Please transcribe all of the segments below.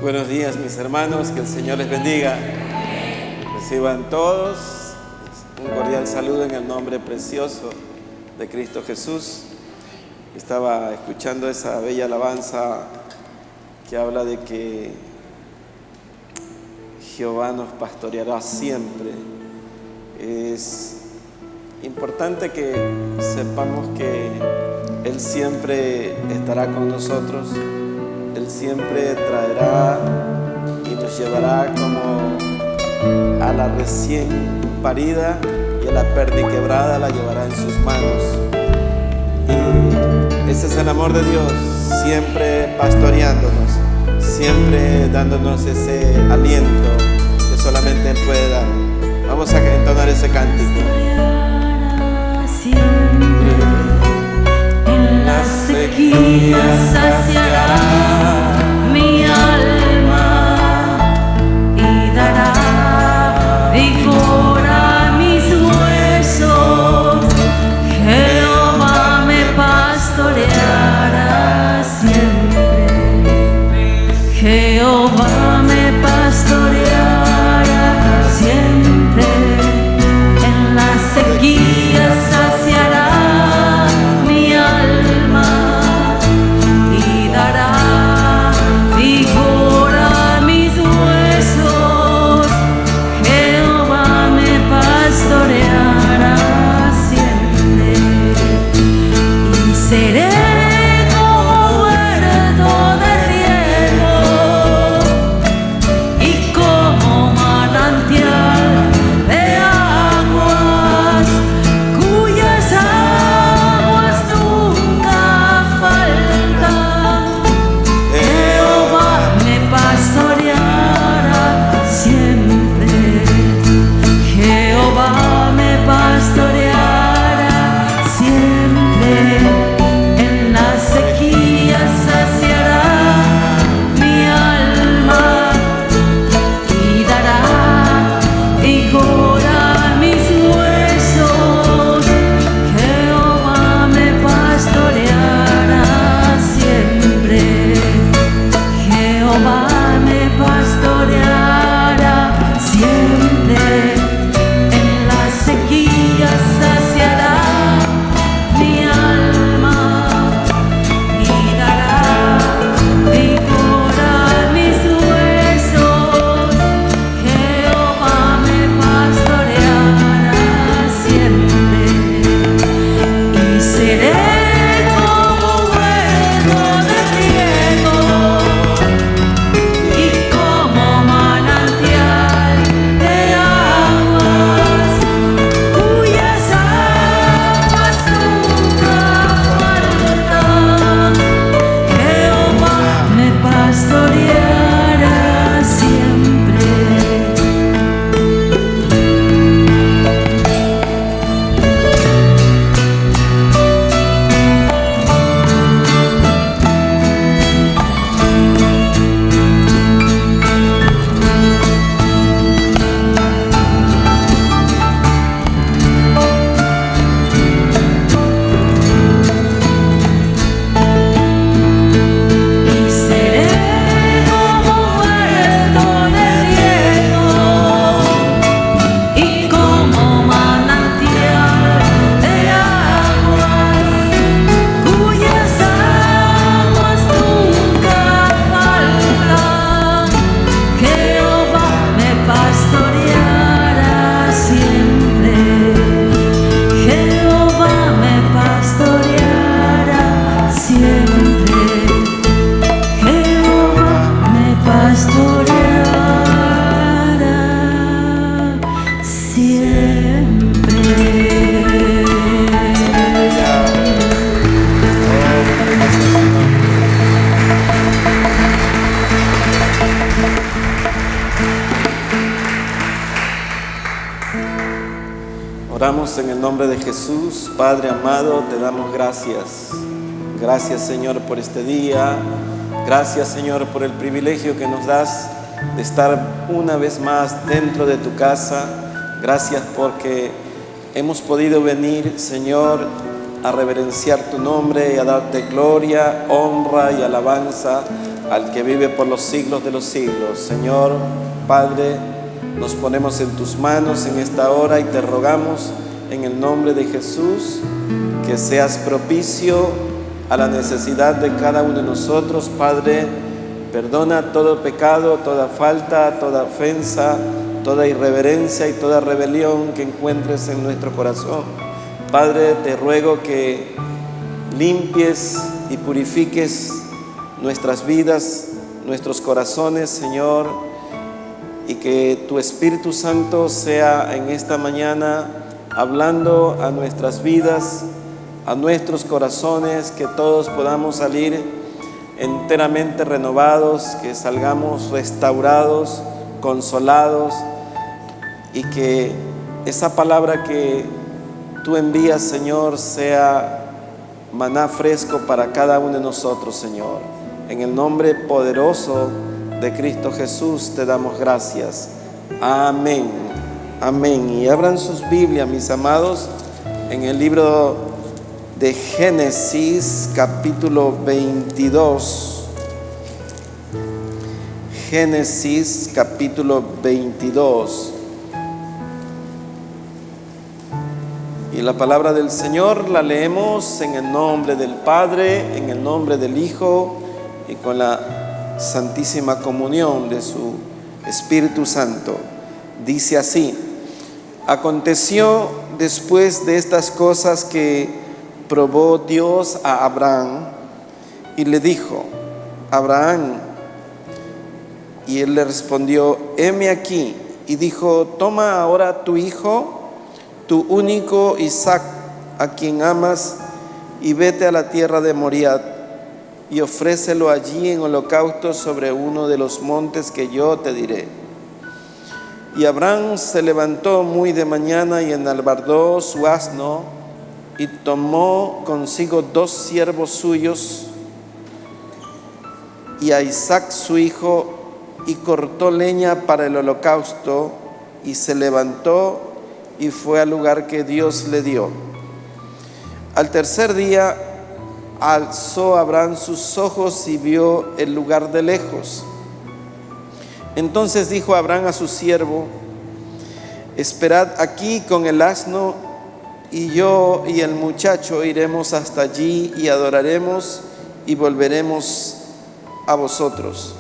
Buenos días, mis hermanos, que el Señor les bendiga. Reciban todos un cordial saludo en el nombre precioso de Cristo Jesús. Estaba escuchando esa bella alabanza que habla de que Jehová nos pastoreará siempre. Es importante que sepamos que Él siempre estará con nosotros. Él siempre traerá y nos llevará como a la recién parida, y a la perdiquebrada la llevará en sus manos. Y ese es el amor de Dios, siempre pastoreándonos, siempre dándonos ese aliento que solamente Él puede dar. Vamos a entonar ese cántico. En las sequías saciará mi alma y dará vigor a mis huesos. Jehová me pastoreará siempre. Jehová me pastoreará siempre. En las sequías saciará mi alma y dará vigor a mis huesos. Jehová me pastoreará siempre y seré como huerto de riego y como manantial de aguas, cuyas aguas nunca faltan. Jehová me pastoreará siempre. Jehová me pastoreará siempre. En las sequías saciará mi alma y dará vigor a mis huesos. Jehová me pastoreará siempre. Jehová me pastoreará siempre. En las sequías saciará mi alma y dará vigor a mis huesos. Jehová me pastoreará siempre y seré como huerto de riego y como manantial de aguas, cuyas aguas nunca faltan. Jehová me pastoreará siempre. Y seré como huerto de riego y como manantial de aguas, cuyas aguas nunca faltan. Jehová me pastoreará siempre. Jehová me pastoreará siempre. Jehová me pastoreará Oramos en el nombre de Jesús. Padre amado, te damos gracias. Gracias, Señor, por este día. Gracias, Señor, por el privilegio que nos das de estar una vez más dentro de tu casa. Gracias porque hemos podido venir, Señor, a reverenciar tu nombre y a darte gloria, honra y alabanza al que vive por los siglos de los siglos. Señor, Padre, nos ponemos en tus manos en esta hora y te rogamos en el nombre de Jesús que seas propicio a la necesidad de cada uno de nosotros. Padre, perdona todo pecado, toda falta, toda ofensa, toda irreverencia y toda rebelión que encuentres en nuestro corazón. Padre, te ruego que limpies y purifiques nuestras vidas, nuestros corazones, Señor, y que tu Espíritu Santo sea en esta mañana hablando a nuestras vidas, a nuestros corazones, que todos podamos salir enteramente renovados, que salgamos restaurados, consolados, y que esa palabra que tú envías, Señor, sea maná fresco para cada uno de nosotros, Señor. En el nombre poderoso de Cristo Jesús te damos gracias. Amén. Amén. Y abran sus Biblias, mis amados, en el libro de Génesis, capítulo 22. Génesis, capítulo 22. Y la palabra del Señor la leemos en el nombre del Padre, en el nombre del Hijo y con la santísima comunión de su Espíritu Santo. Dice así: aconteció después de estas cosas que probó Dios a Abraham y le dijo: Abraham. Y él le respondió: heme aquí. Y dijo: toma ahora tu hijo, tu único Isaac, a quien amas, y vete a la tierra de Moriah, y ofrécelo allí en holocausto sobre uno de los montes que yo te diré. Y Abraham se levantó muy de mañana y enalbardó su asno, y tomó consigo 2 siervos suyos y a Isaac su hijo, y cortó leña para el holocausto, y se levantó y fue al lugar que Dios le dio. Al tercer día alzó Abraham sus ojos y vio el lugar de lejos. Entonces dijo Abraham a su siervo: esperad aquí con el asno, y yo y el muchacho iremos hasta allí y adoraremos y volveremos a vosotros.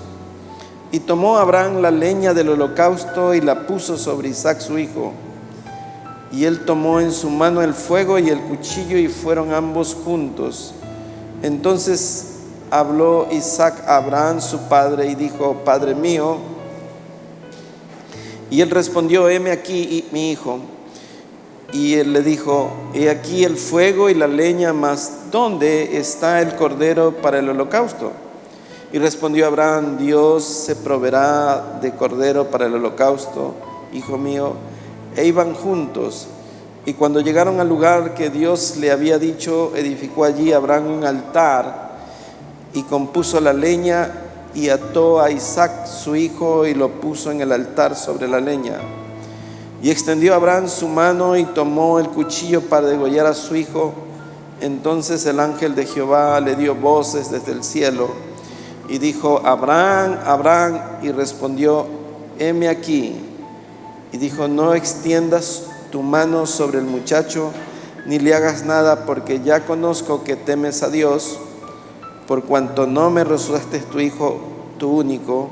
Y tomó Abraham la leña del holocausto y la puso sobre Isaac su hijo. Y él tomó en su mano el fuego y el cuchillo, y fueron ambos juntos. Entonces habló Isaac a Abraham su padre y dijo: Padre mío. Y él respondió: heme aquí, mi hijo. Y él le dijo: he aquí el fuego y la leña, mas ¿dónde está el cordero para el holocausto? Y respondió Abraham: Dios se proveerá de cordero para el holocausto, hijo mío. E iban juntos. Y cuando llegaron al lugar que Dios le había dicho, edificó allí Abraham un altar, y compuso la leña, y ató a Isaac su hijo, y lo puso en el altar sobre la leña. Y extendió Abraham su mano, y tomó el cuchillo para degollar a su hijo. Entonces el ángel de Jehová le dio voces desde el cielo, y dijo: Abraham, Abraham. Y respondió: heme aquí. Y dijo: no extiendas tu mano sobre el muchacho, ni le hagas nada, porque ya conozco que temes a Dios, por cuanto no me rehusaste tu hijo, tu único.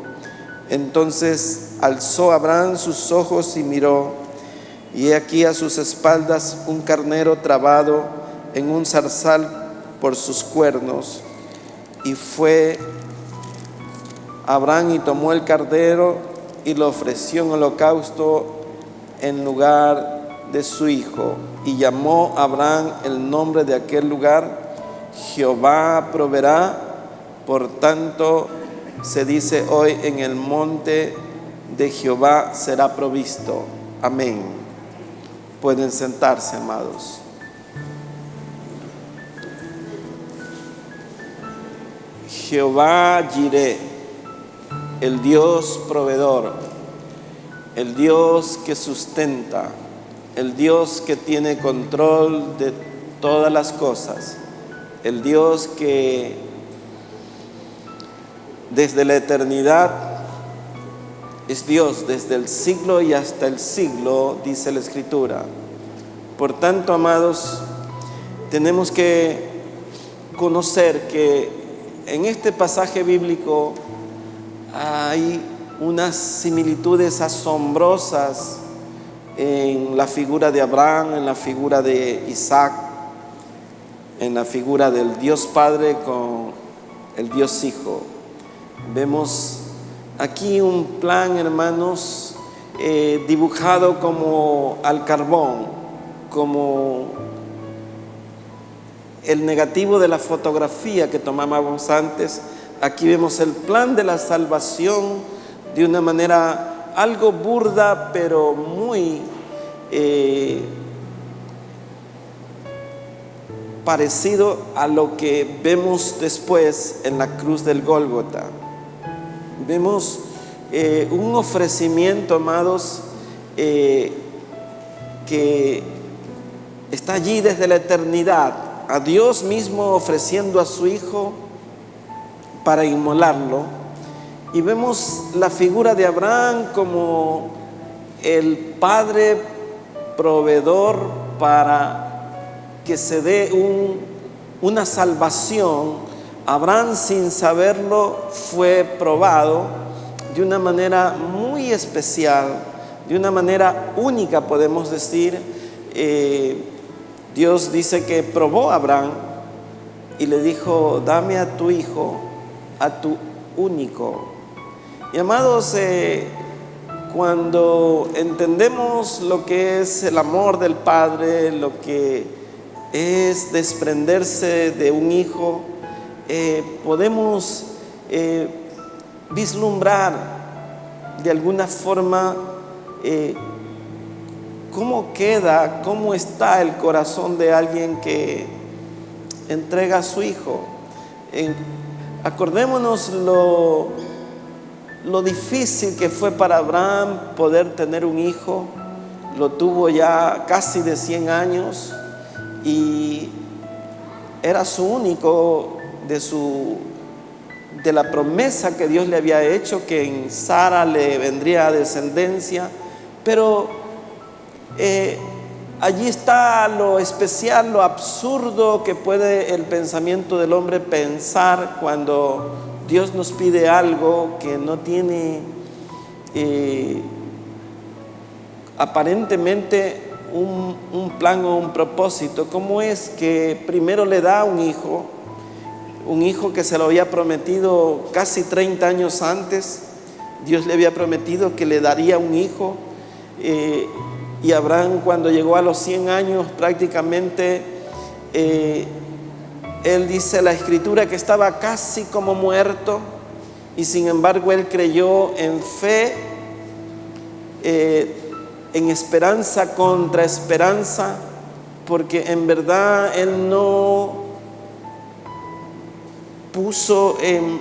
Entonces alzó Abraham sus ojos y miró, y he aquí a sus espaldas un carnero trabado en un zarzal por sus cuernos. Y fue Abraham y tomó el carnero y lo ofreció en holocausto en lugar de su hijo. Y llamó Abraham el nombre de aquel lugar: Jehová proveerá. Por tanto se dice hoy: en el monte de Jehová será provisto. Amén. Pueden sentarse, amados. Jehová Jireh, el Dios proveedor, el Dios que sustenta, el Dios que tiene control de todas las cosas, el Dios que desde la eternidad es Dios, desde el siglo y hasta el siglo, dice la Escritura. Por tanto, amados, tenemos que conocer que en este pasaje bíblico hay unas similitudes asombrosas en la figura de Abraham, en la figura de Isaac, en la figura del Dios Padre con el Dios Hijo. Vemos aquí un plan, hermanos, dibujado como al carbón, como el negativo de la fotografía que tomábamos antes. Aquí vemos el plan de la salvación de una manera algo burda, pero muy parecido a lo que vemos después en la cruz del Gólgota. Vemos un ofrecimiento, amados, que está allí desde la eternidad, a Dios mismo ofreciendo a su Hijo para inmolarlo. Y vemos la figura de Abraham como el padre proveedor para que se dé una salvación. Abraham, sin saberlo, fue probado de una manera muy especial, de una manera única, podemos decir. Dios dice que probó a Abraham y le dijo: dame a tu hijo, a tu único. Y amados, cuando entendemos lo que es el amor del Padre, lo que es desprenderse de un hijo, podemos vislumbrar de alguna forma cómo está el corazón de alguien que entrega a su hijo. Acordémonos lo difícil que fue para Abraham poder tener un hijo. Lo tuvo ya casi de 100 años y era su único de la promesa que Dios le había hecho, que en Sara le vendría descendencia. Pero allí está lo especial, lo absurdo que puede el pensamiento del hombre pensar cuando Dios nos pide algo que no tiene aparentemente un plan o un propósito. ¿Cómo es que primero le da un hijo que se lo había prometido casi 30 años antes? Dios le había prometido que le daría un hijo, y Abraham, cuando llegó a los 100 años prácticamente, él dice la Escritura que estaba casi como muerto, y sin embargo él creyó en fe, en esperanza contra esperanza, porque en verdad él no puso en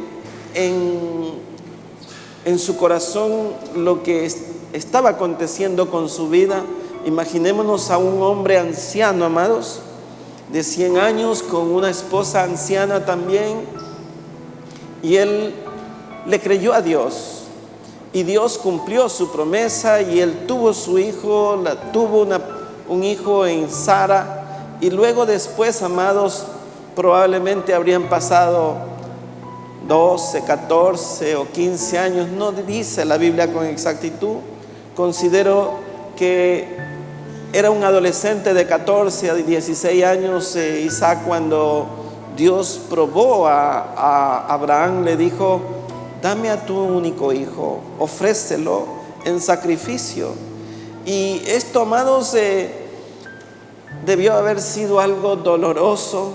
su corazón lo que estaba aconteciendo con su vida. Imaginémonos a un hombre anciano, amados, de 100 años, con una esposa anciana también, y él le creyó a Dios, y Dios cumplió su promesa, y él tuvo su hijo, tuvo un hijo en Sara. Y luego después, amados, probablemente habrían pasado 12, 14 o 15 años, no dice la Biblia con exactitud. Considero que era un adolescente de 14 a 16 años, Isaac, cuando Dios probó a Abraham. Le dijo: dame a tu único hijo, ofrécelo en sacrificio. Y esto, amados, debió haber sido algo doloroso.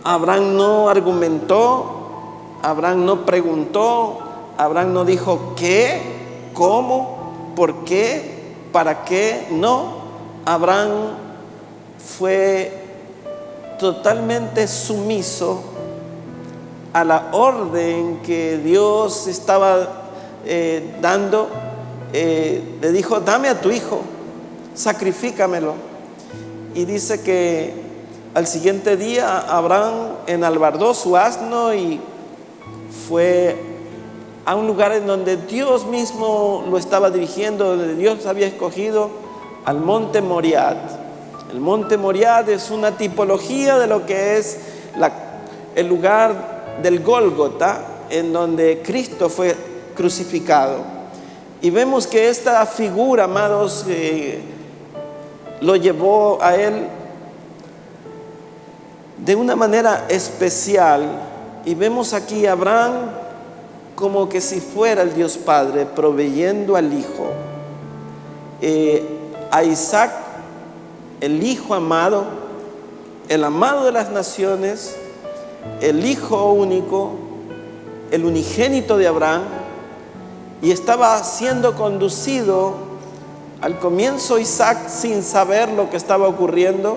Abraham no argumentó, Abraham no preguntó, Abraham no dijo ¿qué? ¿Cómo? ¿Por qué? ¿Para qué? No. Abraham fue totalmente sumiso a la orden que Dios estaba dando. Le dijo: dame a tu hijo, sacrifícamelo. Y dice que Al siguiente día Abraham enalbardó su asno y fue a un lugar en donde Dios mismo lo estaba dirigiendo, donde Dios había escogido, al monte Moriah. El monte Moriah es una tipología de lo que es el lugar del Gólgota, en donde Cristo fue crucificado. Y vemos que esta figura, amados, lo llevó a él de una manera especial. Y vemos aquí a Abraham como que si fuera el Dios Padre proveyendo al Hijo, a Isaac, el Hijo amado, el amado de las naciones, el Hijo único, el unigénito de Abraham, y estaba siendo conducido. Al comienzo Isaac, sin saber lo que estaba ocurriendo,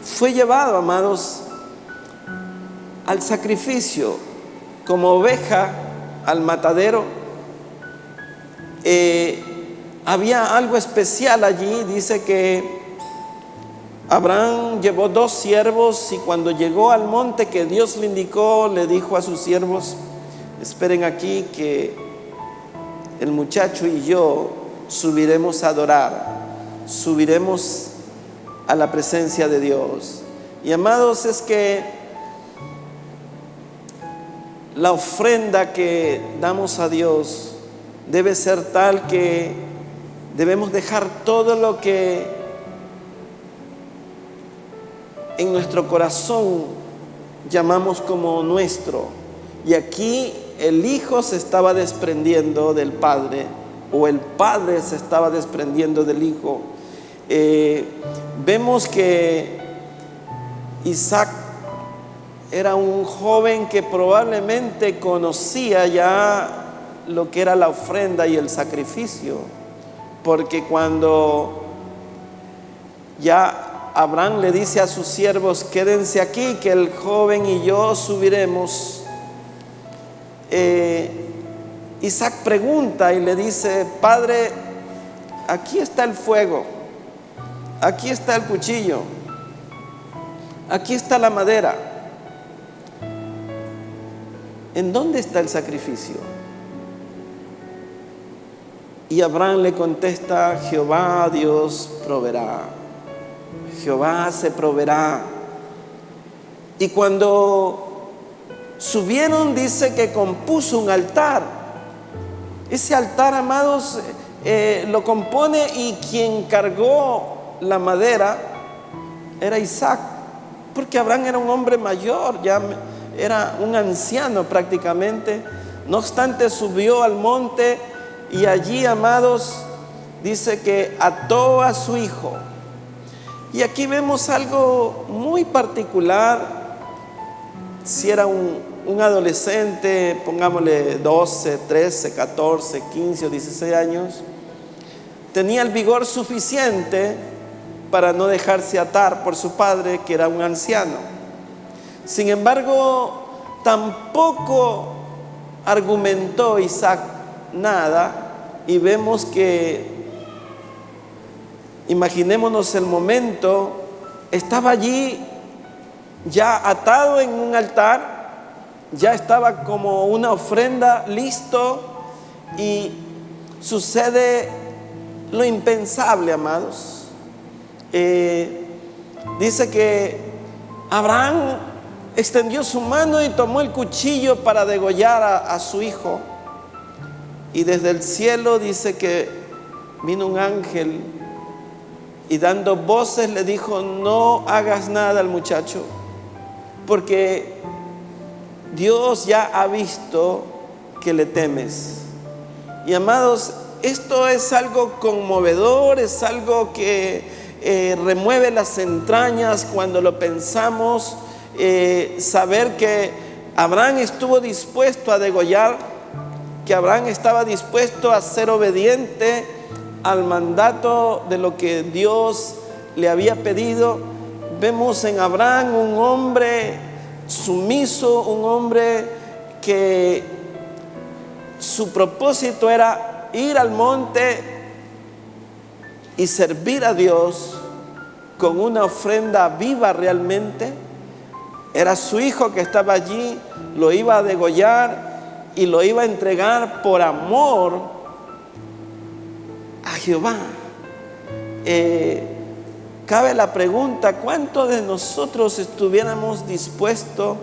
fue llevado, amados, al sacrificio, como oveja al matadero. Había algo especial allí. Dice que Abraham llevó 2 siervos y cuando llegó al monte que Dios le indicó, le dijo a sus siervos: esperen aquí, que el muchacho y yo subiremos a adorar, subiremos a la presencia de Dios. Y amados, es que la ofrenda que damos a Dios debe ser tal que debemos dejar todo lo que en nuestro corazón llamamos como nuestro. Y aquí el Hijo se estaba desprendiendo del Padre, o el Padre se estaba desprendiendo del Hijo. Vemos que Isaac era un joven que probablemente conocía ya lo que era la ofrenda y el sacrificio, porque cuando ya Abraham le dice a sus siervos: quédense aquí, que el joven y yo subiremos, Isaac pregunta y le dice: Padre, aquí está el fuego, aquí está el cuchillo, aquí está la madera, ¿en dónde está el sacrificio? Y Abraham le contesta: Jehová Dios proveerá, Jehová se proveerá. Y cuando subieron, dice que compuso un altar. Ese altar, amados, lo compone, y quien cargó la madera era Isaac, porque Abraham era un hombre mayor, ya era un anciano prácticamente. No obstante, subió al monte y allí, amados, dice que ató a su hijo. Y aquí vemos algo muy particular. Si era un adolescente, pongámosle 12, 13, 14, 15 o 16 años, tenía el vigor suficiente para no dejarse atar por su padre, que era un anciano. Sin embargo, tampoco argumentó Isaac nada, y vemos que, imaginémonos el momento, estaba allí ya atado en un altar, ya estaba como una ofrenda listo, y sucede lo impensable, amados. Dice que Abraham extendió su mano y tomó el cuchillo para degollar a su hijo, y desde el cielo dice que vino un ángel y dando voces le dijo: no hagas nada al muchacho, porque Dios ya ha visto que le temes. Y amados, esto es algo conmovedor, es algo que remueve las entrañas cuando lo pensamos. Saber que Abraham estuvo dispuesto a degollar, que Abraham estaba dispuesto a ser obediente al mandato de lo que Dios le había pedido. Vemos en Abraham un hombre sumiso, un hombre que su propósito era ir al monte y servir a Dios, con una ofrenda viva realmente. Era su hijo que estaba allí, lo iba a degollar y lo iba a entregar por amor a Jehová. Cabe la pregunta, ¿cuántos de nosotros estuviéramos dispuestos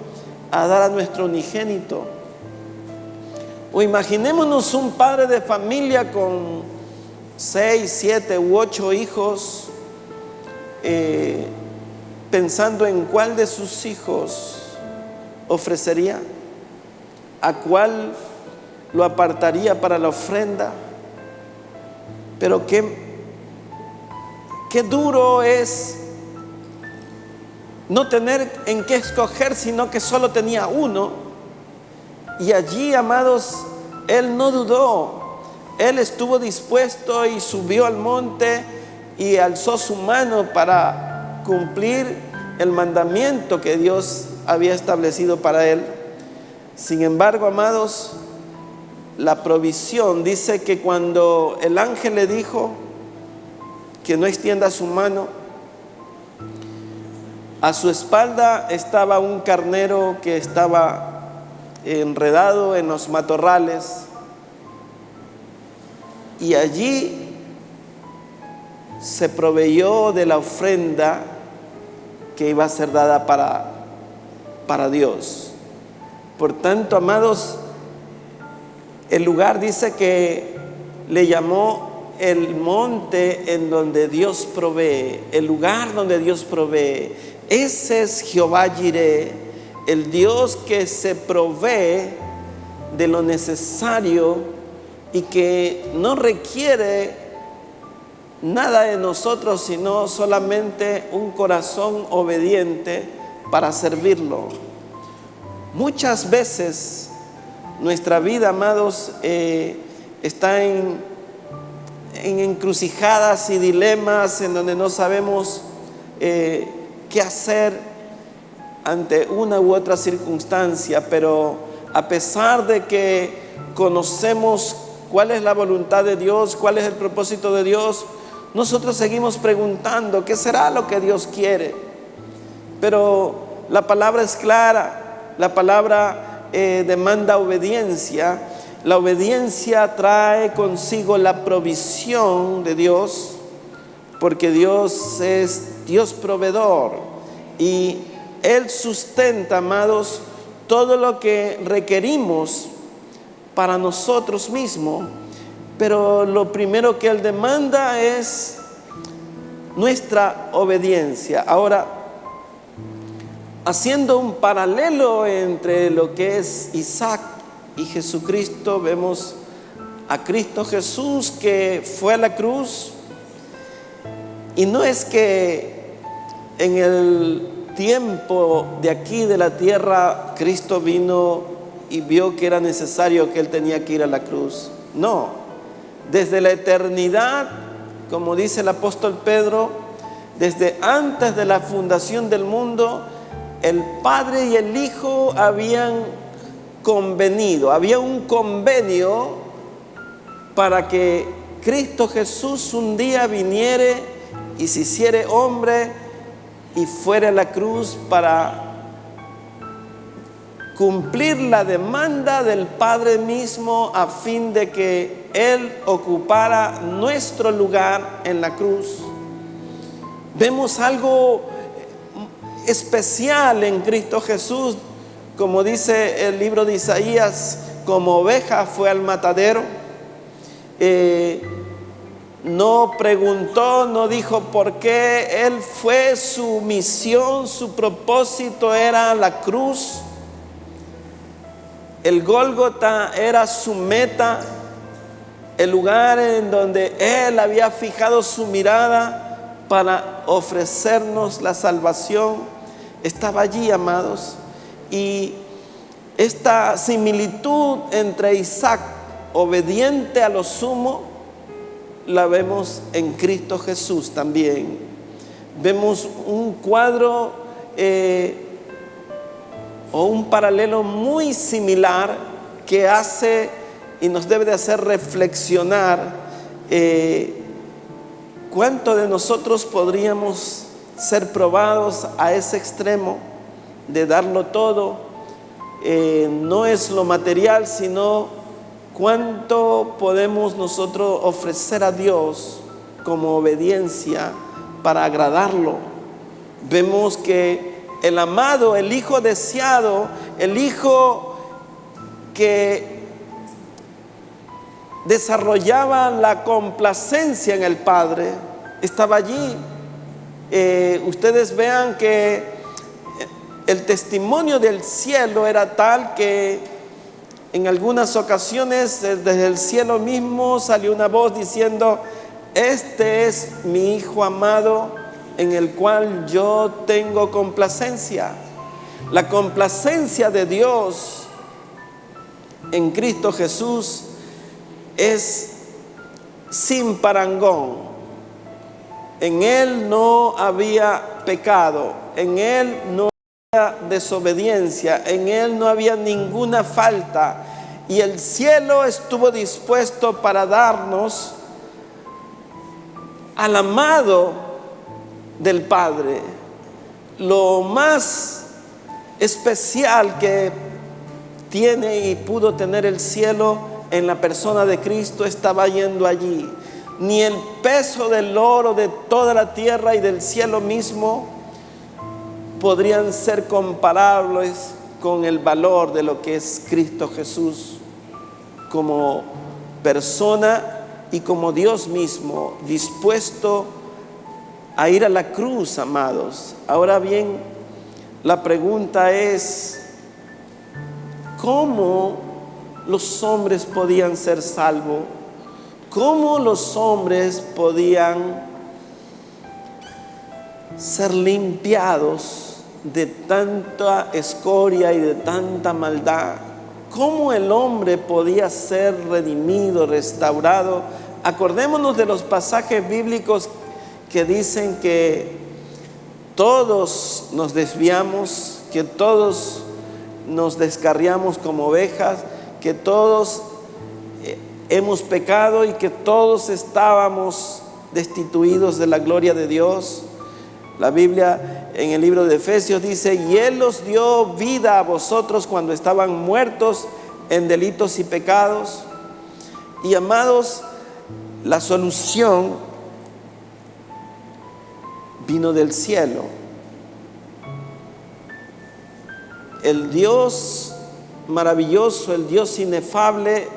a dar a nuestro unigénito? O imaginémonos un padre de familia con 6, 7 u 8 hijos, pensando en cuál de sus hijos ofrecería, a cuál lo apartaría para la ofrenda. Pero qué duro es no tener en qué escoger, sino que solo tenía uno. Y allí, amados, él no dudó. Él estuvo dispuesto y subió al monte y alzó su mano para cumplir el mandamiento que Dios había establecido para él. Sin embargo, amados, la provisión dice que cuando el ángel le dijo que no extienda su mano, a su espalda estaba un carnero que estaba enredado en los matorrales, y allí se proveyó de la ofrenda que iba a ser dada para Dios. Por tanto, amados, el lugar dice que le llamó el monte en donde Dios provee, el lugar donde Dios provee. Ese es Jehová Jireh, el Dios que se provee de lo necesario y que no requiere nada de nosotros, sino solamente un corazón obediente para servirlo. Muchas veces nuestra vida, amados, está en encrucijadas y dilemas en donde no sabemos qué hacer ante una u otra circunstancia, pero a pesar de que conocemos cuál es la voluntad de Dios, cuál es el propósito de Dios, nosotros seguimos preguntando qué será lo que Dios quiere. Pero la palabra es clara, la palabra demanda obediencia. La obediencia trae consigo la provisión de Dios, porque Dios es Dios proveedor y Él sustenta, amados, todo lo que requerimos para nosotros mismos. Pero lo primero que Él demanda es nuestra obediencia. Ahora, haciendo un paralelo entre lo que es Isaac y Jesucristo, vemos a Cristo Jesús que fue a la cruz. Y no es que en el tiempo de aquí de la tierra Cristo vino y vio que era necesario, que Él tenía que ir a la cruz. No, desde la eternidad, como dice el apóstol Pedro, desde antes de la fundación del mundo, el Padre y el Hijo habían convenido, había un convenio para que Cristo Jesús un día viniere y se hiciere hombre y fuera a la cruz para cumplir la demanda del Padre mismo, a fin de que Él ocupara nuestro lugar en la cruz. Vemos algo especial en Cristo Jesús, como dice el libro de Isaías: como oveja fue al matadero. No preguntó, no dijo por qué. Él fue, su misión, su propósito era la cruz. El Gólgota era su meta, el lugar en donde Él había fijado su mirada para ofrecernos la salvación. Estaba allí, amados. Y esta similitud entre Isaac, obediente a lo sumo, la vemos en Cristo Jesús también. Vemos un cuadro o un paralelo muy similar que hace y nos debe de hacer reflexionar cuánto de nosotros podríamos ser probados a ese extremo de darlo todo. No es lo material, sino cuánto podemos nosotros ofrecer a Dios como obediencia para agradarlo. Vemos que el amado, el Hijo deseado, el Hijo que desarrollaba la complacencia en el Padre, estaba allí. Ustedes vean que el testimonio del cielo era tal que en algunas ocasiones desde el cielo mismo salió una voz diciendo: este es mi Hijo amado en el cual yo tengo complacencia. La complacencia de Dios en Cristo Jesús es sin parangón. En Él no había pecado, en Él no había desobediencia, en Él no había ninguna falta. Y el cielo estuvo dispuesto para darnos al amado del Padre. Lo más especial que tiene y pudo tener el cielo en la persona de Cristo estaba yendo allí. Ni el peso del oro de toda la tierra y del cielo mismo podrían ser comparables con el valor de lo que es Cristo Jesús como persona y como Dios mismo, dispuesto a ir a la cruz, amados. Ahora bien, la pregunta es: ¿cómo los hombres podían ser salvos? ¿Cómo los hombres podían ser limpiados de tanta escoria y de tanta maldad? ¿Cómo el hombre podía ser redimido, restaurado? Acordémonos de los pasajes bíblicos que dicen que todos nos desviamos, que todos nos descarriamos como ovejas, que todos hemos pecado y que todos estábamos destituidos de la gloria de Dios. La Biblia en el libro de Efesios dice: y Él os dio vida a vosotros cuando estaban muertos en delitos y pecados. Y amados, la solución vino del cielo. El Dios maravilloso, el Dios inefable,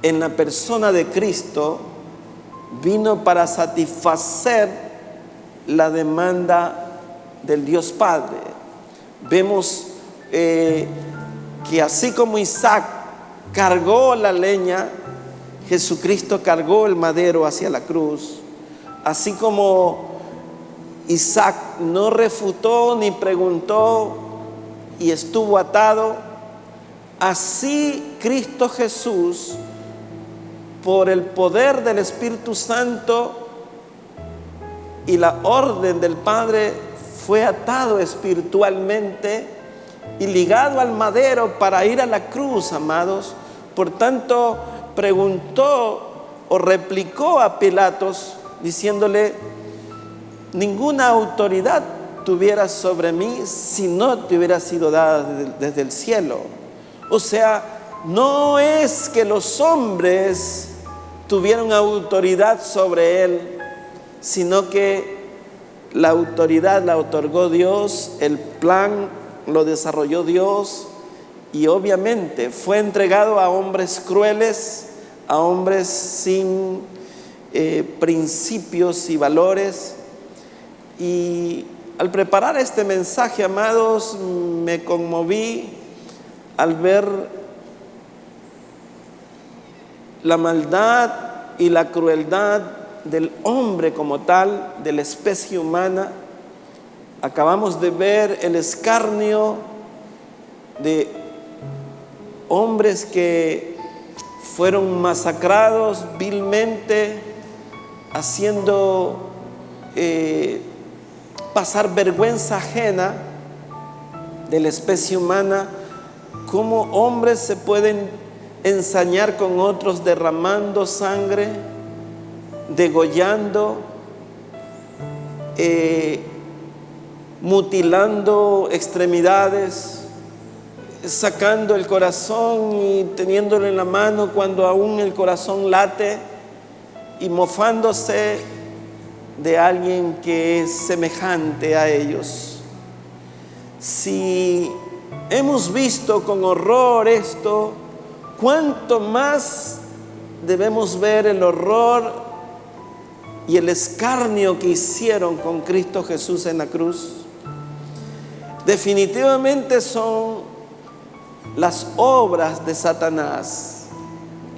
en la persona de Cristo, vino para satisfacer la demanda del Dios Padre. Vemos que así como Isaac cargó la leña, Jesucristo cargó el madero hacia la cruz. Así como Isaac no refutó ni preguntó y estuvo atado, así Cristo Jesús, por el poder del Espíritu Santo y la orden del Padre, fue atado espiritualmente y ligado al madero para ir a la cruz, amados. Por tanto, preguntó o replicó a Pilatos diciéndole: ninguna autoridad tuviera sobre mí si no te hubiera sido dada desde el cielo. O sea, no es que los hombres tuvieron autoridad sobre él, sino que la autoridad la otorgó Dios, el plan lo desarrolló Dios, y obviamente fue entregado a hombres crueles, a hombres sin principios y valores. Y al preparar este mensaje, amados, me conmoví al ver la maldad y la crueldad del hombre como tal, de la especie humana. Acabamos de ver el escarnio de hombres que fueron masacrados vilmente, haciendo pasar vergüenza ajena de la especie humana. Cómo hombres se pueden ensañar con otros derramando sangre, degollando, mutilando extremidades, sacando el corazón y teniéndolo en la mano cuando aún el corazón late, y mofándose de alguien que es semejante a ellos. Si hemos visto con horror esto, ¿cuánto más debemos ver el horror y el escarnio que hicieron con Cristo Jesús en la cruz? Definitivamente son las obras de Satanás.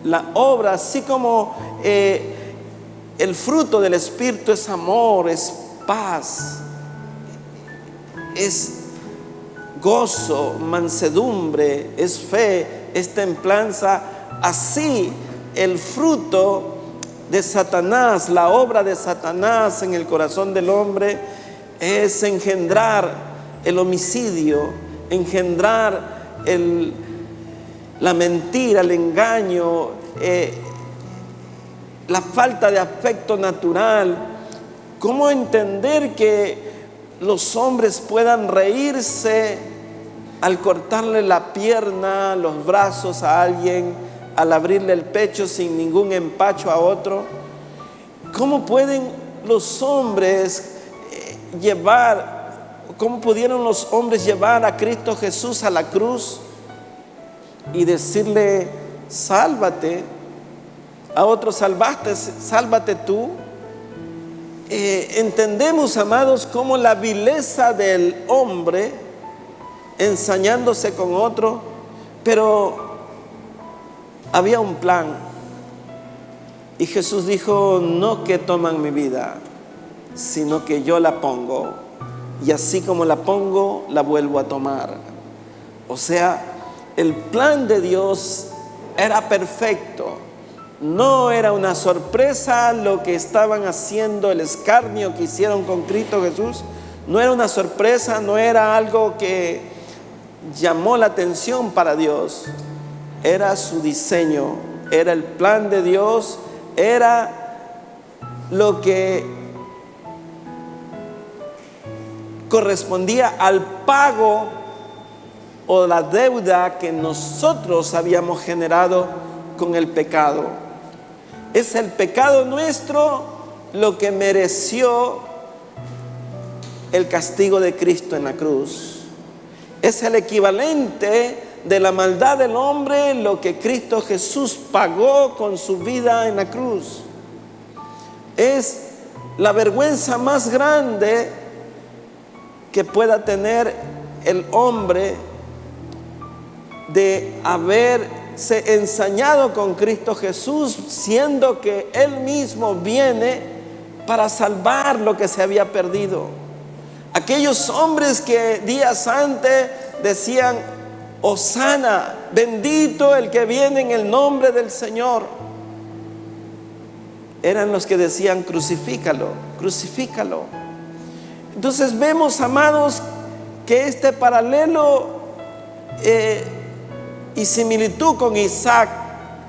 La obra, así como el fruto del Espíritu es amor, es paz, es gozo, mansedumbre, es fe, es templanza. Así el fruto de Satanás, la obra de Satanás en el corazón del hombre, es engendrar el homicidio, engendrar la mentira, el engaño, la falta de afecto natural. ¿Cómo entender que los hombres puedan reírse al cortarle la pierna, los brazos a alguien, al abrirle el pecho sin ningún empacho a otro? ¿Cómo pueden los hombres cómo pudieron los hombres llevar a Cristo Jesús a la cruz y decirle: sálvate? A otros: sálvate tú. Entendemos, amados, cómo la vileza del hombre ensañándose con otro, pero había un plan. Y Jesús dijo: no que toman mi vida, sino que yo la pongo, y así como la pongo, la vuelvo a tomar. O sea, el plan de Dios era perfecto. No era una sorpresa lo que estaban haciendo, el escarnio que hicieron con Cristo Jesús. No era una sorpresa, no era algo que llamó la atención para Dios. Era su diseño, era el plan de Dios, era lo que correspondía al pago o la deuda que nosotros habíamos generado con el pecado. Es el pecado nuestro lo que mereció el castigo de Cristo en la cruz. Es el equivalente de la maldad del hombre lo que Cristo Jesús pagó con su vida en la cruz. Es la vergüenza más grande que pueda tener el hombre de haberse ensañado con Cristo Jesús, siendo que Él mismo viene para salvar lo que se había perdido. Aquellos hombres que días antes decían: Hosana, bendito el que viene en el nombre del Señor, eran los que decían: crucifícalo, crucifícalo. Entonces vemos, amados, que este paralelo y similitud con Isaac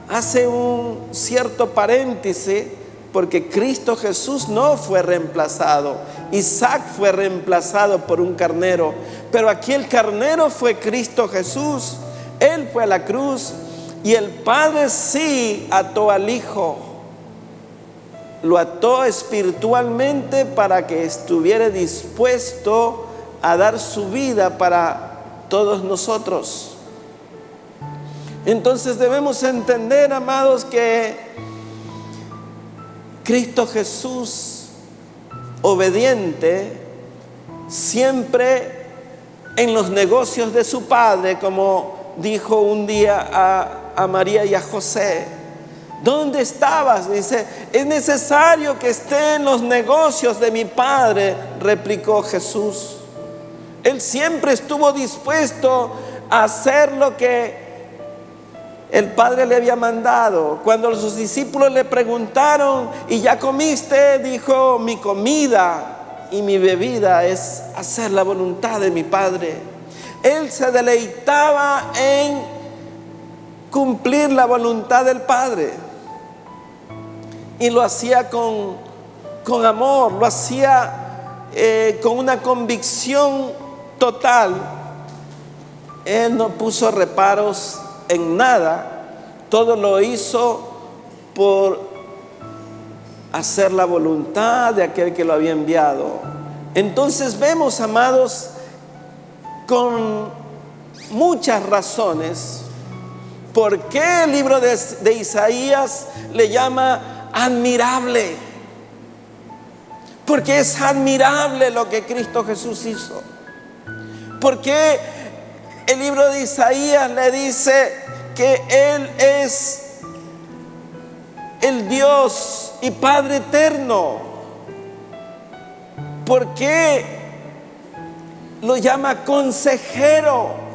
hace un cierto paréntesis, porque Cristo Jesús no fue reemplazado. Isaac fue reemplazado por un carnero, pero aquí el carnero fue Cristo Jesús. Él fue a la cruz y el Padre sí ató al Hijo. Lo ató espiritualmente para que estuviera dispuesto a dar su vida para todos nosotros. Entonces debemos entender, amados, que Cristo Jesús, obediente, siempre en los negocios de su Padre, como dijo un día a María y a José: ¿dónde estabas? Dice: es necesario que esté en los negocios de mi Padre, replicó Jesús. Él siempre estuvo dispuesto a hacer lo que el Padre le había mandado. Cuando sus discípulos le preguntaron: ¿y ya comiste? Dijo: mi comida y mi bebida es hacer la voluntad de mi Padre. Él se deleitaba en cumplir la voluntad del Padre, y lo hacía con amor, lo hacía con una convicción total. Él no puso reparos en nada, todo lo hizo por hacer la voluntad de aquel que lo había enviado. Entonces vemos, amados, con muchas razones, por qué el libro de Isaías le llama admirable. Porque es admirable lo que Cristo Jesús hizo. Porque el libro de Isaías le dice que Él es el Dios y Padre eterno. ¿Por qué lo llama consejero?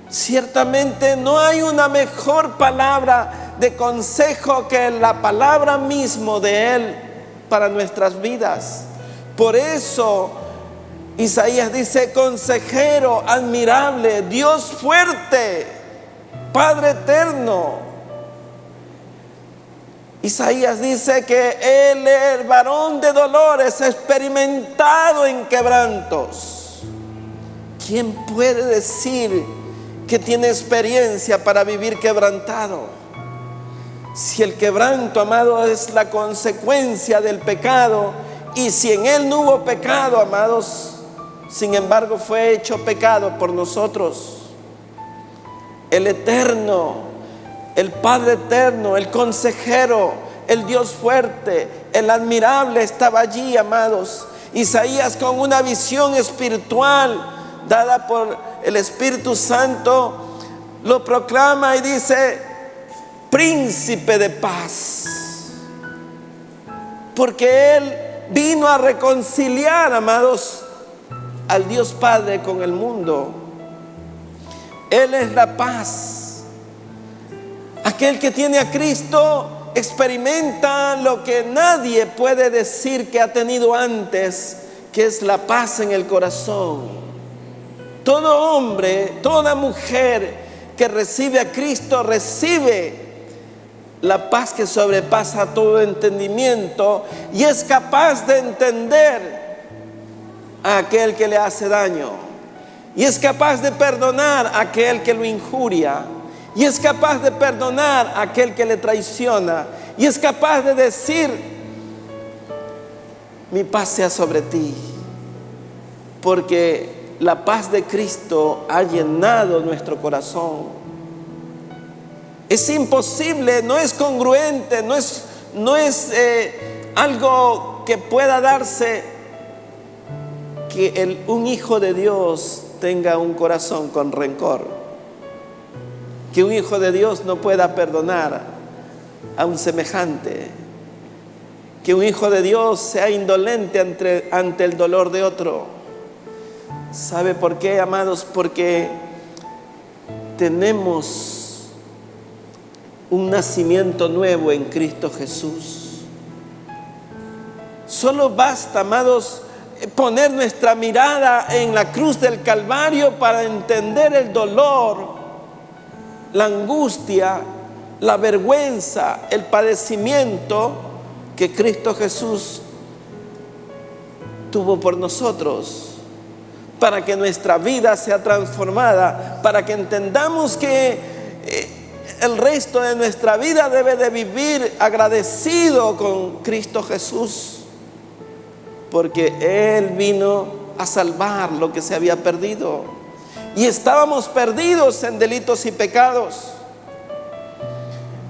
Ciertamente no hay una mejor palabra de consejo que la palabra mismo de Él para nuestras vidas. Por eso Isaías dice: consejero admirable, Dios fuerte, Padre eterno. Isaías dice que Él es el varón de dolores, experimentado en quebrantos. ¿Quién puede decir que tiene experiencia para vivir quebrantado? Si el quebranto, amado, es la consecuencia del pecado, y si en Él no hubo pecado, amados, sin embargo fue hecho pecado por nosotros. El eterno, el Padre eterno, el consejero, el Dios fuerte, el admirable estaba allí, amados. Isaías, con una visión espiritual dada por el Espíritu Santo, lo proclama y dice: príncipe de paz. Porque Él vino a reconciliar, amados, al Dios Padre con el mundo. Él es la paz. Aquel que tiene a Cristo experimenta lo que nadie puede decir que ha tenido antes, que es la paz en el corazón. Todo hombre, toda mujer que recibe a Cristo recibe la paz que sobrepasa todo entendimiento y es capaz de entender a aquel que le hace daño, y es capaz de perdonar a aquel que lo injuria, y es capaz de perdonar a aquel que le traiciona, y es capaz de decir: mi paz sea sobre ti, porque la paz de Cristo ha llenado nuestro corazón. Es imposible, no es congruente, no es algo que pueda darse, que un hijo de Dios tenga un corazón con rencor, que un hijo de Dios no pueda perdonar a un semejante, que un hijo de Dios sea indolente ante el dolor de otro. ¿Sabe por qué, amados? Porque tenemos un nacimiento nuevo en Cristo Jesús. Solo basta, amados, poner nuestra mirada en la cruz del Calvario para entender el dolor, la angustia, la vergüenza, el padecimiento que Cristo Jesús tuvo por nosotros, para que nuestra vida sea transformada, para que entendamos que el resto de nuestra vida debe de vivir agradecido con Cristo Jesús, porque Él vino a salvar lo que se había perdido. Y estábamos perdidos en delitos y pecados.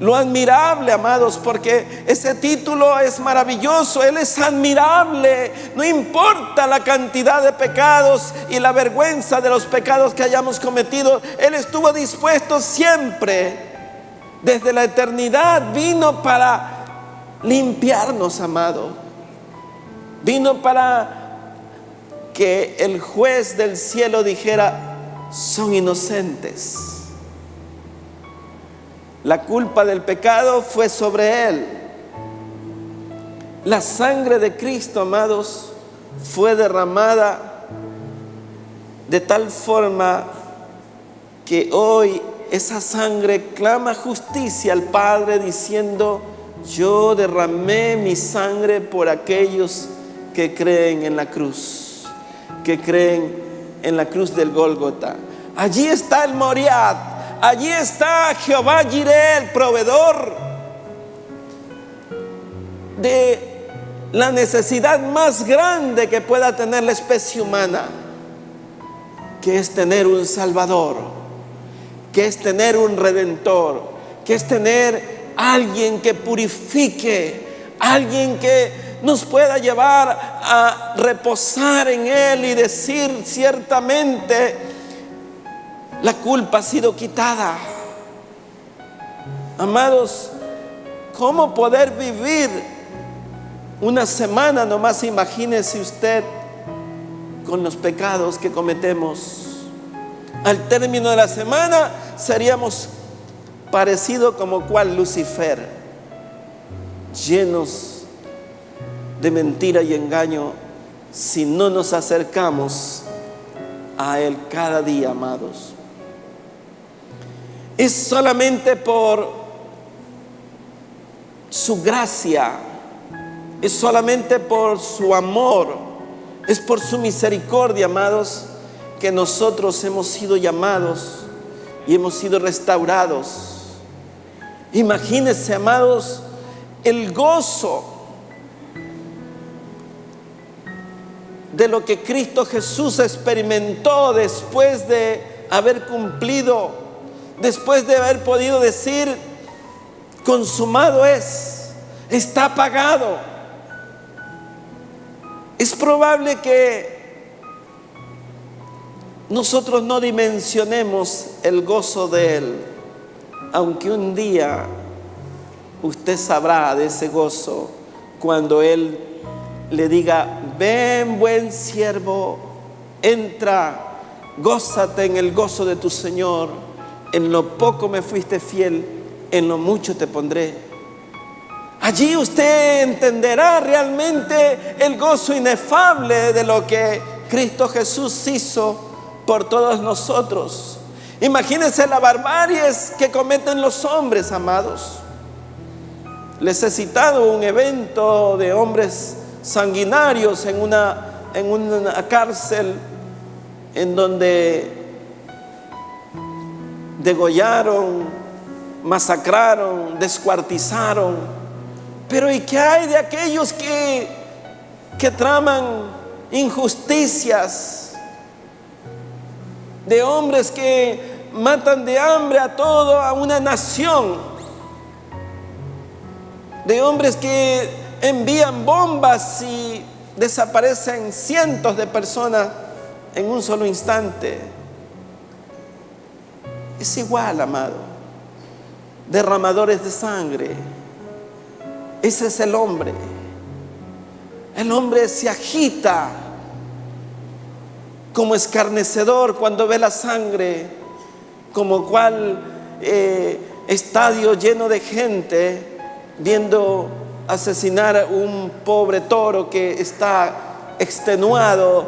Lo admirable, amados, porque ese título es maravilloso. Él es admirable. No importa la cantidad de pecados y la vergüenza de los pecados que hayamos cometido, Él estuvo dispuesto siempre. Desde la eternidad vino para limpiarnos, amado. Vino para que el juez del cielo dijera: son inocentes. La culpa del pecado fue sobre Él. La sangre de Cristo, amados, fue derramada de tal forma que hoy esa sangre clama justicia al Padre, diciendo: yo derramé mi sangre por aquellos que creen en la cruz, que creen en la cruz del Gólgota. Allí está el Moriah, allí está Jehová Jireh, el proveedor de la necesidad más grande que pueda tener la especie humana, que es tener un Salvador, que es tener un Redentor, que es tener alguien que purifique, alguien que nos pueda llevar a reposar en Él y decir ciertamente: la culpa ha sido quitada. Amados, ¿cómo poder vivir una semana nomás? Imagínese usted con los pecados que cometemos. Al término de la semana seríamos parecidos como cual Lucifer, llenos de mentira y engaño, si no nos acercamos a Él cada día, amados. Es solamente por su gracia, es solamente por su amor, es por su misericordia, amados, que nosotros hemos sido llamados y hemos sido restaurados. Imagínense, amados, el gozo de lo que Cristo Jesús experimentó después de haber cumplido, después de haber podido decir: consumado es, está pagado. Es probable que nosotros no dimensionemos el gozo de Él, aunque un día usted sabrá de ese gozo cuando Él le diga: ven, buen siervo, entra, gózate en el gozo de tu Señor. En lo poco me fuiste fiel, en lo mucho te pondré. Allí usted entenderá realmente el gozo inefable de lo que Cristo Jesús hizo por todos nosotros. Imagínense las barbaries que cometen los hombres, amados. Les he citado un evento de hombres sanguinarios en una cárcel en donde degollaron, masacraron, descuartizaron. Pero ¿y qué hay de aquellos que traman injusticias? De hombres que matan de hambre a toda una nación, de hombres que envían bombas y desaparecen cientos de personas en un solo instante. Es igual, amado, derramadores de sangre. Ese es el hombre. El hombre se agita como escarnecedor cuando ve la sangre, como cual estadio lleno de gente viendo asesinar a un pobre toro que está extenuado,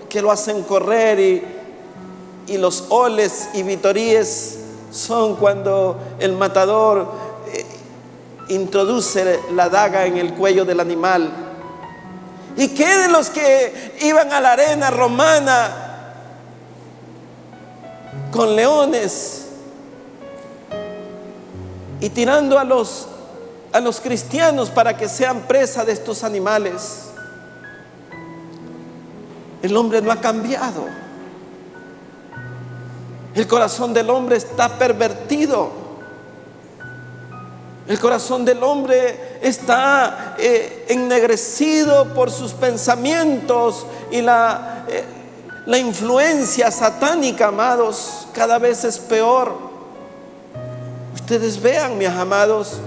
que lo hacen correr, y los oles y vitoríes son cuando el matador introduce la daga en el cuello del animal. ¿Y qué de los que iban a la arena romana con leones y tirando a los cristianos para que sean presa de estos animales? El hombre no ha cambiado. El corazón del hombre está pervertido. El corazón del hombre está ennegrecido por sus pensamientos y la influencia satánica, amados, cada vez es peor. Ustedes vean, mis amados,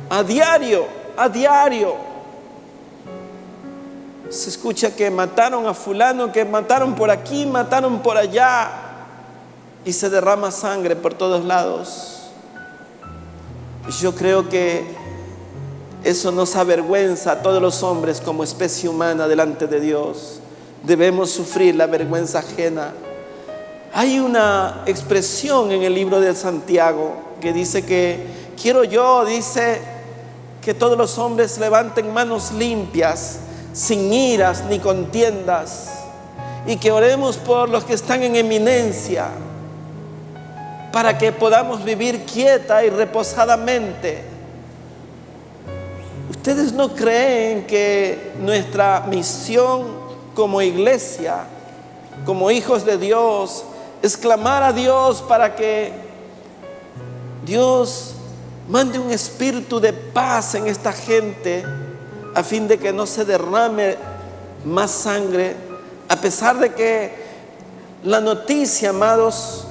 a diario se escucha que mataron a fulano, que mataron por aquí, mataron por allá, y se derrama sangre por todos lados. Yo creo que eso nos avergüenza a todos los hombres como especie humana delante de Dios. Debemos sufrir la vergüenza ajena. Hay una expresión en el libro de Santiago que dice que quiero yo, dice, que todos los hombres levanten manos limpias, sin iras ni contiendas, y que oremos por los que están en eminencia, para que podamos vivir quieta y reposadamente. ¿Ustedes no creen que nuestra misión como iglesia, como hijos de Dios, es clamar a Dios para que Dios mande un espíritu de paz en esta gente, a fin de que no se derrame más sangre, a pesar de que la noticia, amados,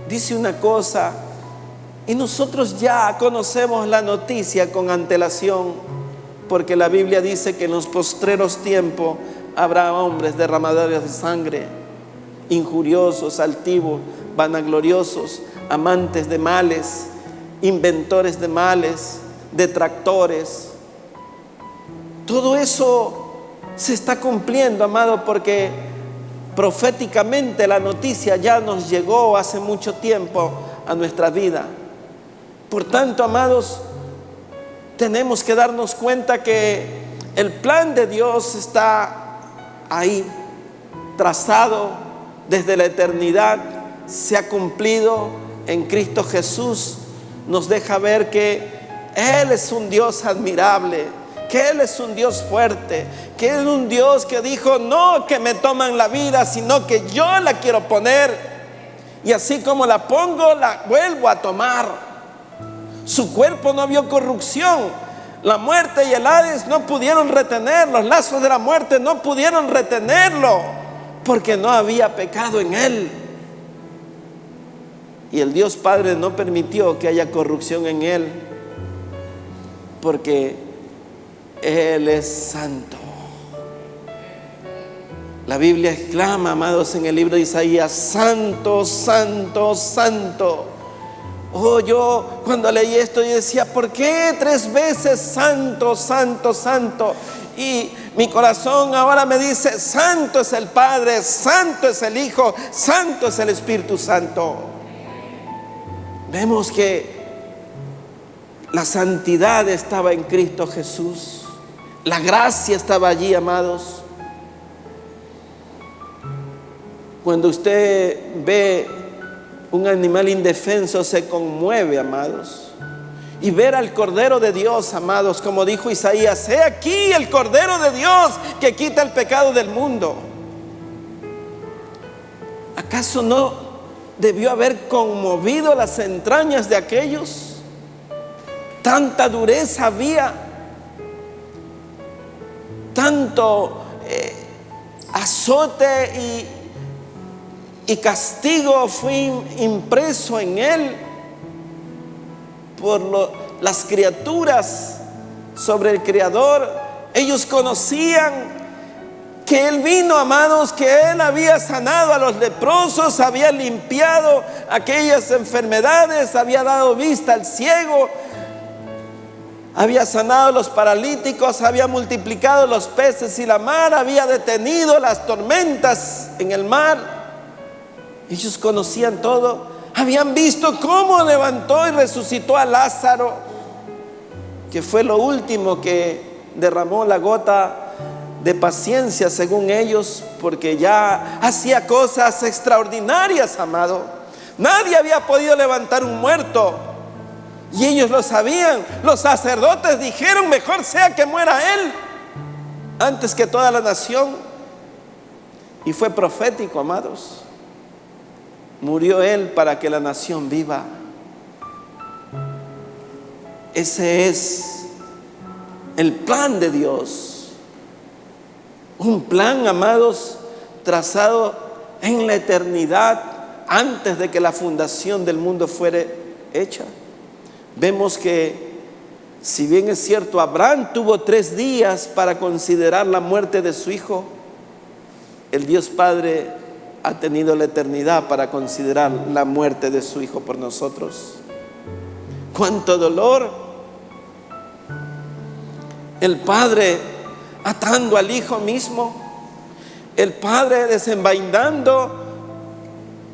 dice una cosa y nosotros ya conocemos la noticia con antelación, porque la Biblia dice que en los postreros tiempos habrá hombres derramadores de sangre, injuriosos, altivos, vanagloriosos, amantes de males, inventores de males, detractores. Todo eso se está cumpliendo, amado, porque proféticamente la noticia ya nos llegó hace mucho tiempo a nuestra vida. Por tanto, amados, tenemos que darnos cuenta que el plan de Dios está ahí, trazado desde la eternidad, se ha cumplido en Cristo Jesús. Nos deja ver que Él es un Dios admirable, que Él es un Dios fuerte, que Él es un Dios que dijo: no que me toman la vida, sino que yo la quiero poner, y así como la pongo, la vuelvo a tomar. Su cuerpo no vio corrupción. La muerte y el Hades no pudieron retenerlo, los lazos de la muerte no pudieron retenerlo, porque no había pecado en Él. Y el Dios Padre no permitió que haya corrupción en Él, porque Él es santo. La Biblia exclama, amados, en el libro de Isaías: santo, santo, santo. Oh, yo cuando leí esto yo decía: ¿por qué 3 veces santo, santo, santo? Y mi corazón ahora me dice: santo es el Padre, santo es el Hijo, santo es el Espíritu Santo. Vemos que la santidad estaba en Cristo Jesús. La gracia estaba allí, amados. Cuando usted ve un animal indefenso, se conmueve, amados. Y ver al Cordero de Dios, amados, como dijo Isaías: he aquí el Cordero de Dios que quita el pecado del mundo. ¿Acaso no debió haber conmovido las entrañas de aquellos? Tanta dureza había, tanto azote y castigo fue impreso en Él por las criaturas sobre el Creador. Ellos conocían que Él vino, amados, que Él había sanado a los leprosos, había limpiado aquellas enfermedades, había dado vista al ciego, había sanado a los paralíticos, había multiplicado los peces y la mar, había detenido las tormentas en el mar. Ellos conocían todo, habían visto cómo levantó y resucitó a Lázaro, que fue lo último que derramó la gota de paciencia, según ellos, porque ya hacía cosas extraordinarias, amado. Nadie había podido levantar un muerto, y ellos lo sabían. Los sacerdotes dijeron: mejor sea que muera Él antes que toda la nación. Y fue profético, amados. Murió Él para que la nación viva. Ese es el plan de Dios. Un plan, amados, trazado en la eternidad, antes de que la fundación del mundo fuera hecha. Vemos que, si bien es cierto, Abraham tuvo 3 días para considerar la muerte de su hijo, el Dios Padre ha tenido la eternidad para considerar la muerte de su Hijo por nosotros. ¡Cuánto dolor! El Padre atando al Hijo mismo, el Padre desenvainando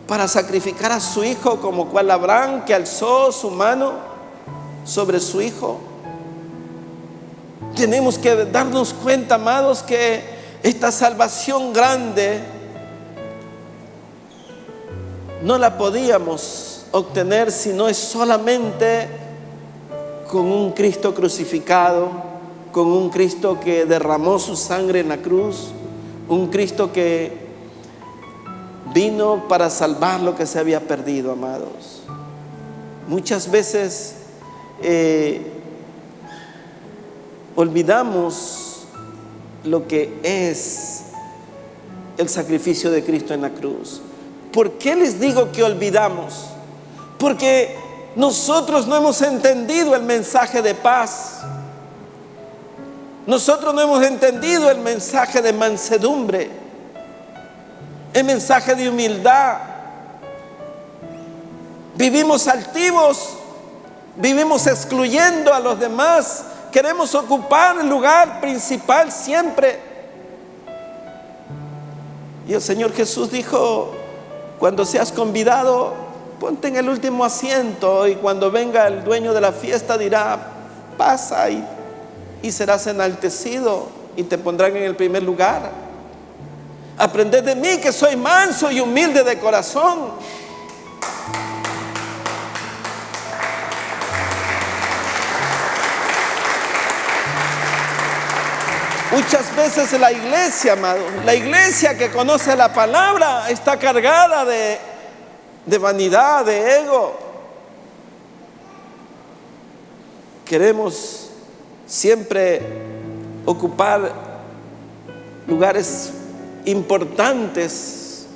para sacrificar a su Hijo, como cual Abraham, que alzó su mano sobre su Hijo. tenemos que darnos cuenta, amados, que esta salvación grande no la podíamos obtener si no es solamente con un Cristo crucificado, con un Cristo que derramó su sangre en la cruz, un Cristo que vino para salvar lo que se había perdido, amados. Muchas veces olvidamos lo que es el sacrificio de Cristo en la cruz. ¿Por qué les digo que olvidamos? Porque nosotros no hemos entendido el mensaje de paz. Nosotros no hemos entendido el mensaje de mansedumbre, el mensaje de humildad. Vivimos altivos, vivimos excluyendo a los demás. Queremos ocupar el lugar principal siempre. Y el Señor Jesús dijo: cuando seas convidado, ponte en el último asiento, y cuando venga el dueño de la fiesta dirá: pasa, y serás enaltecido, y te pondrán en el primer lugar. Aprended de mí, que soy manso y humilde de corazón. Muchas veces la iglesia, amado, la iglesia que conoce la palabra, está cargada de vanidad, de ego. Queremos siempre ocupar lugares importantes.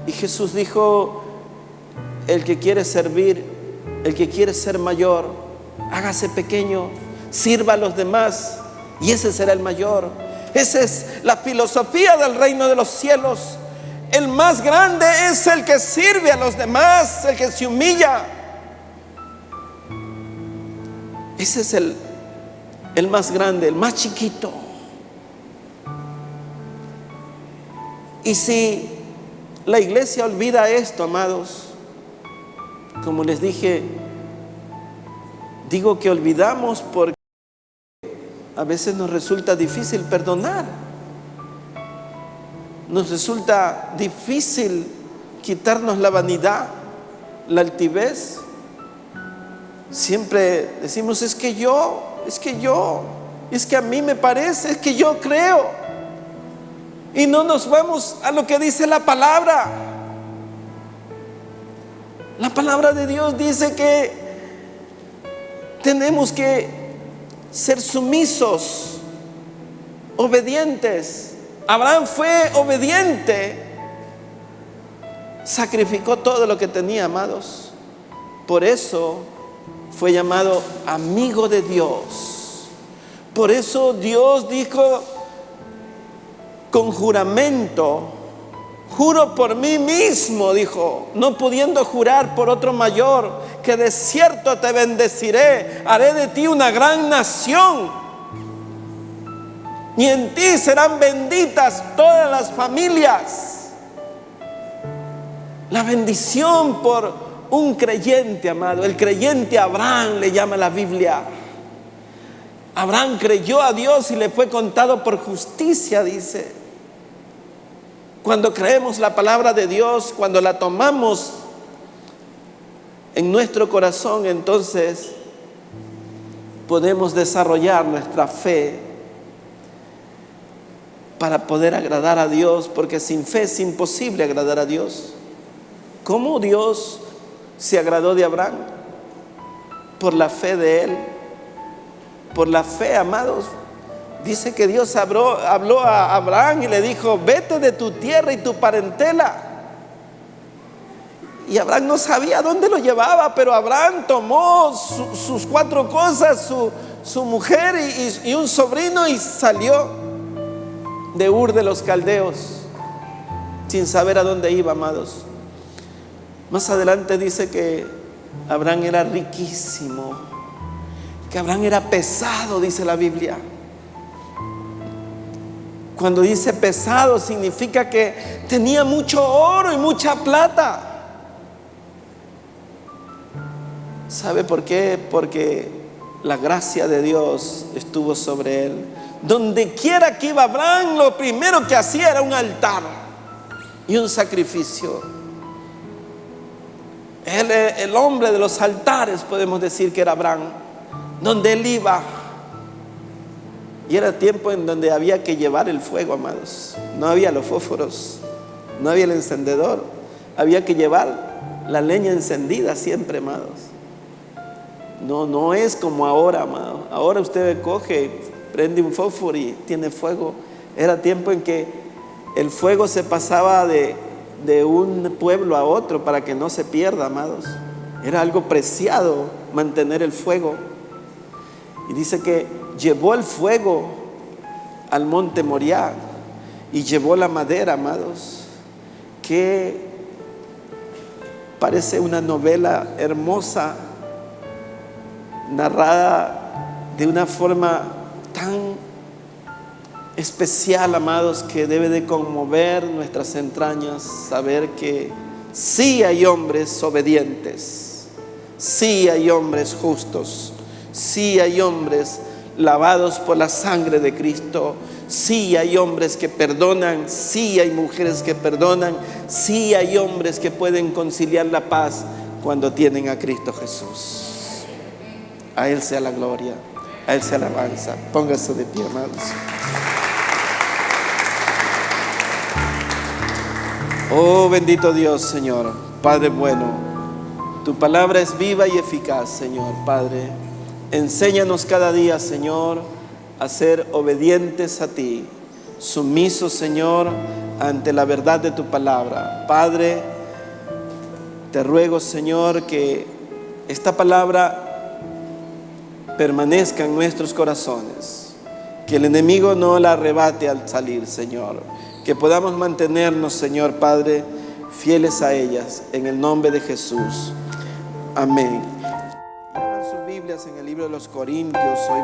Y Jesús dijo: el que quiere servir, el que quiere ser mayor, hágase pequeño, sirva a los demás, y ese será el mayor. Esa es la filosofía del reino de los cielos. El más grande es el que sirve a los demás, el que se humilla. Ese es el más grande, el más chiquito. Y si la iglesia olvida esto, amados, como les dije, digo que olvidamos porque a veces nos resulta difícil perdonar. Nos resulta difícil quitarnos la vanidad, la altivez. Siempre decimos: es que a mí me parece, es que yo creo. Y no nos vamos a lo que dice la palabra. La palabra de Dios dice que tenemos que ser sumisos, obedientes. Abraham fue obediente, sacrificó todo lo que tenía, amados. Por eso fue llamado amigo de Dios. Por eso Dios dijo con juramento: juro por mí mismo, dijo, no pudiendo jurar por otro mayor, que de cierto te bendeciré, haré de ti una gran nación, y en ti serán benditas todas las familias. La bendición por un creyente, amado. El creyente Abraham le llama la Biblia. Abraham creyó a Dios y le fue contado por justicia, dice. Cuando creemos la palabra de Dios, cuando la tomamos en nuestro corazón, entonces podemos desarrollar nuestra fe para poder agradar a Dios, porque sin fe es imposible agradar a Dios. ¿Cómo Dios se agradó de Abraham? Por la fe de él. Por la fe, amados. Dice que Dios habló a Abraham y le dijo: vete de tu tierra y tu parentela. Y Abraham no sabía dónde lo llevaba, pero Abraham tomó sus 4 cosas, su mujer y un sobrino, y salió de Ur de los Caldeos sin saber a dónde iba, amados. Más adelante dice que Abraham era riquísimo, que Abraham era pesado, dice la Biblia. Cuando dice pesado, significa que tenía mucho oro y mucha plata. ¿Sabe por qué? Porque la gracia de Dios estuvo sobre él. Donde quiera que iba Abraham, lo primero que hacía era un altar y un sacrificio. Él, el hombre de los altares, podemos decir que era Abraham. Donde él iba, y era tiempo en donde había que llevar el fuego, amados. No había los fósforos, no había el encendedor, había que llevar la leña encendida siempre, amados. No es como ahora, amado. Ahora usted coge, prende un fósforo y tiene fuego. Era tiempo en que el fuego se pasaba de un pueblo a otro para que no se pierda, amados. Era algo preciado mantener el fuego. Y dice que llevó el fuego al monte Moriah y llevó la madera, amados, que parece una novela hermosa, narrada de una forma tan especial, amados, que debe de conmover nuestras entrañas saber que sí hay hombres obedientes, sí hay hombres justos, sí hay hombres lavados por la sangre de Cristo, sí hay hombres que perdonan, sí hay mujeres que perdonan, sí hay hombres que pueden conciliar la paz cuando tienen a Cristo Jesús. A Él sea la gloria, a Él sea la alabanza. Póngase de pie, amados. Oh, bendito Dios, Señor, Padre bueno. Tu palabra es viva y eficaz, Señor, Padre. Enséñanos cada día, Señor, a ser obedientes a ti, sumisos, Señor, ante la verdad de tu palabra. Padre, te ruego, Señor, que esta palabra permanezca en nuestros corazones, que el enemigo no la arrebate al salir, Señor, que podamos mantenernos, Señor Padre, fieles a ellas, en el nombre de Jesús. Amén. Abran sus Biblias en el libro de los Corintios. Hoy